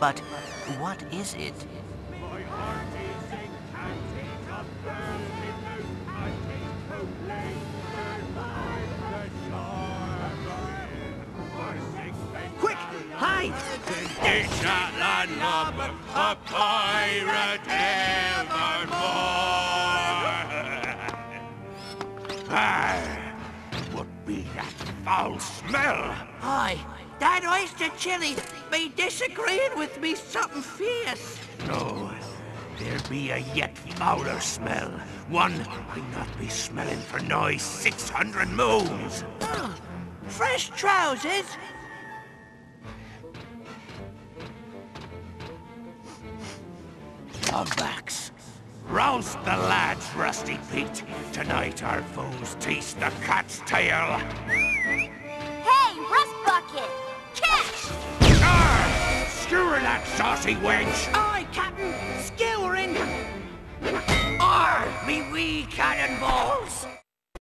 But what is it? My heart is a canteen of burning blue panties to linger by the shore. Quick, hide! It's not land of a pirate evermore. Would be that foul smell. Aye, that oyster chili be disagreeing with me something fierce. No, there be a yet fouler smell. One I not be smelling for nigh 600 moons. Oh, fresh trousers? Humbacks. Roust the lads, Rusty Pete. Tonight our foes taste the cat's tail. Hey, Rust Bucket! Catch! Arr! Skewer that saucy wench! Aye, Captain, skewering. Arr! Me wee cannonballs!